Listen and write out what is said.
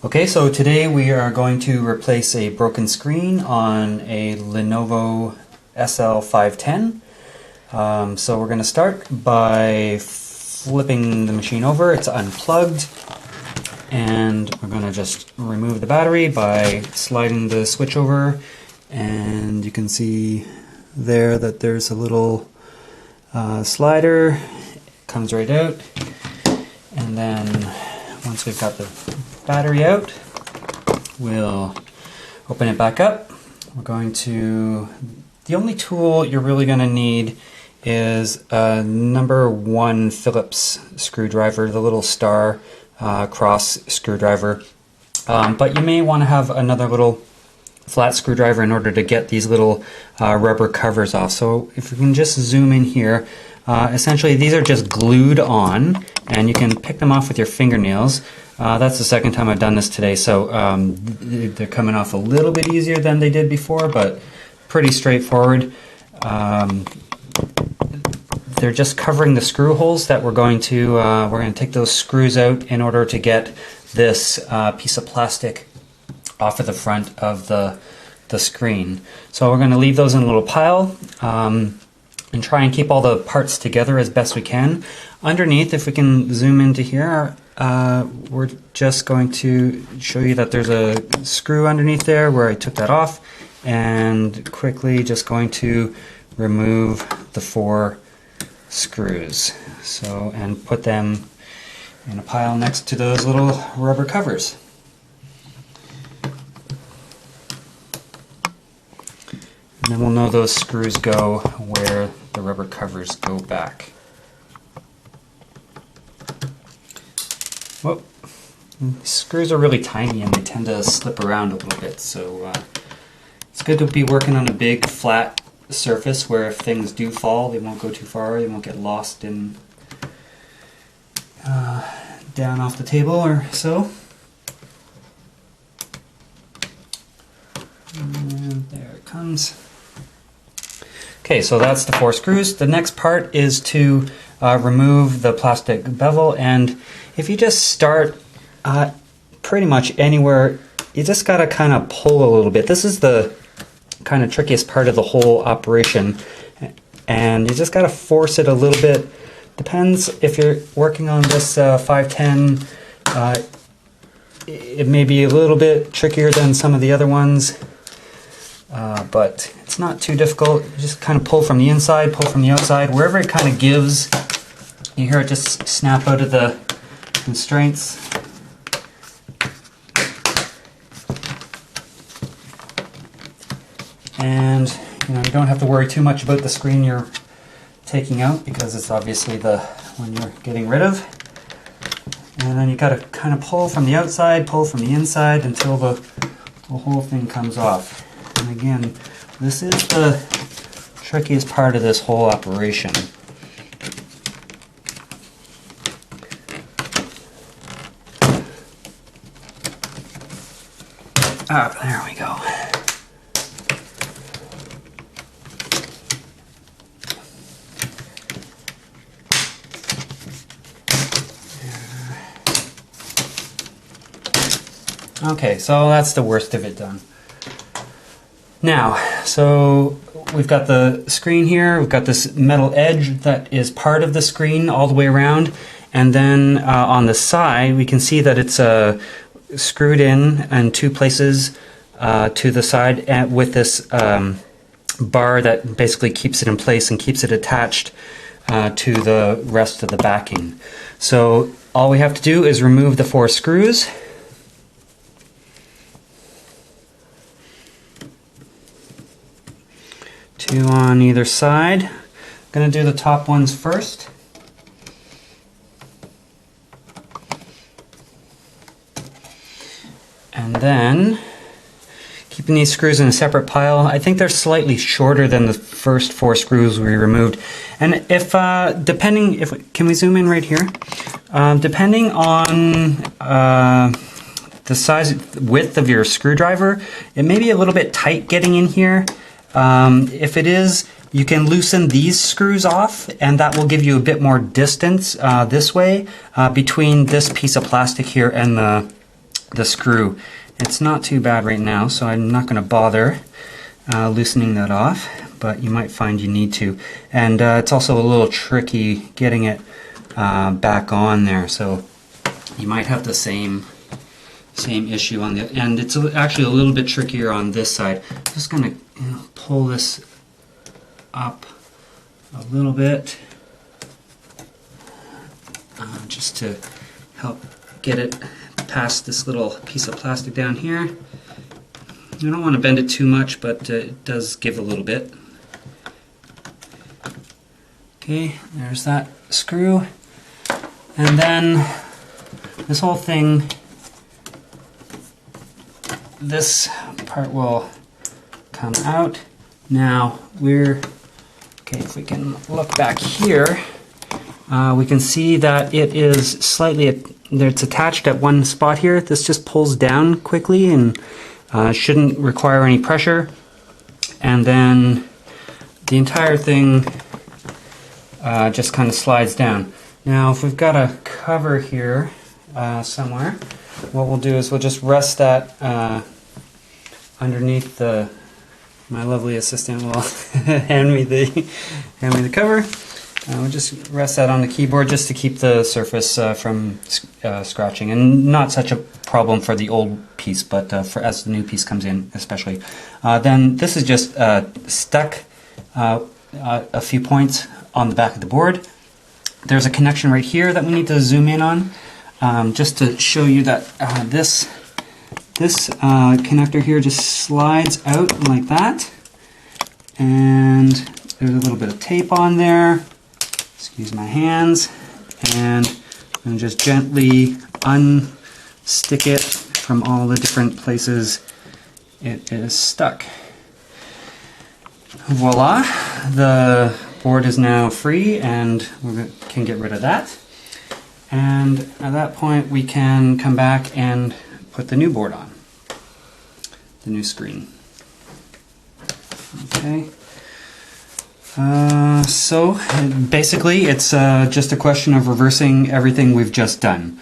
Okay, so today we are going to replace a broken screen on a Lenovo SL510. So we're going to start by flipping the machine over. It's unplugged, and we're going to just remove the battery by sliding the switch over, and you can see there that there's a little slider. It comes right out, and then once we've got the battery out, we'll open it back up. We're going to, the only tool you're really going to need is a number 1 Phillips screwdriver, the little star cross screwdriver. But you may want to have another little flat screwdriver in order to get these little rubber covers off. So if we can just zoom in here, essentially these are just glued on, and you can pick them off with your fingernails. That's the second time I've done this today, so they're coming off a little bit easier than they did before, but pretty straightforward. They're just covering the screw holes that we're going to take those screws out in order to get this piece of plastic off of the front of the screen. So we're going to leave those in a little pile and try and keep all the parts together as best we can. Underneath, if we can zoom into here, we're just going to show you that there's a screw underneath there where I took that off, and quickly just going to remove the 4 screws. So, and put them in a pile next to those little rubber covers. And then we'll know those screws go where the rubber covers go back. Well, screws are really tiny and they tend to slip around a little bit, so it's good to be working on a big flat surface where if things do fall, they won't go too far, they won't get lost in down off the table or so. And there it comes. Okay, so that's the 4 screws. The next part is to remove the plastic bevel, and if you just start pretty much anywhere, you just gotta kind of pull a little bit. This is the kind of trickiest part of the whole operation, and you just gotta force it a little bit. Depends if you're working on this 510, it may be a little bit trickier than some of the other ones. But it's not too difficult. You just kind of pull from the inside, pull from the outside, wherever it kind of gives. You hear it just snap out of the constraints. And you don't have to worry too much about the screen you're taking out, because it's obviously the one you're getting rid of. And then you got to kind of pull from the outside, pull from the inside until the whole thing comes off. And again, this is the trickiest part of this whole operation. Ah, there we go. Okay, so that's the worst of it done. Now, so we've got the screen here, we've got this metal edge that is part of the screen all the way around, and then on the side we can see that it's screwed in 2 places to the side with this bar that basically keeps it in place and keeps it attached to the rest of the backing. So all we have to do is remove the 4 screws. Two on either side. I'm going to do the top ones first. And then, keeping these screws in a separate pile, I think they're slightly shorter than the first 4 screws we removed. And if, can we zoom in right here? Depending on the size, width of your screwdriver, it may be a little bit tight getting in here. If it is, you can loosen these screws off, and that will give you a bit more distance this way between this piece of plastic here and the screw. It's not too bad right now, so I'm not going to bother loosening that off, but you might find you need to. And it's also a little tricky getting it back on there, so you might have the same issue on the end. It's actually a little bit trickier on this side. I'm just going to pull this up a little bit just to help get it past this little piece of plastic down here. You don't want to bend it too much, but it does give a little bit. Okay, there's that screw. And then this whole thing, this part will come out. Now okay, if we can look back here, we can see that it is slightly, it's attached at one spot here. This just pulls down quickly and shouldn't require any pressure. And then the entire thing just kind of slides down. Now if we've got a cover here somewhere, what we'll do is we'll just rest that underneath my lovely assistant will hand me the cover. We'll just rest that on the keyboard just to keep the surface from scratching, and not such a problem for the old piece, but as the new piece comes in especially. Then this is just stuck a few points on the back of the board. There's a connection right here that we need to zoom in on, just to show you that this connector here just slides out like that, and there's a little bit of tape on there. Excuse my hands, and I'm going to just gently unstick it from all the different places it is stuck. Voila! The board is now free, and we can get rid of that. And at that point we can come back and put the new board on, the new screen. Okay. So basically it's just a question of reversing everything we've just done.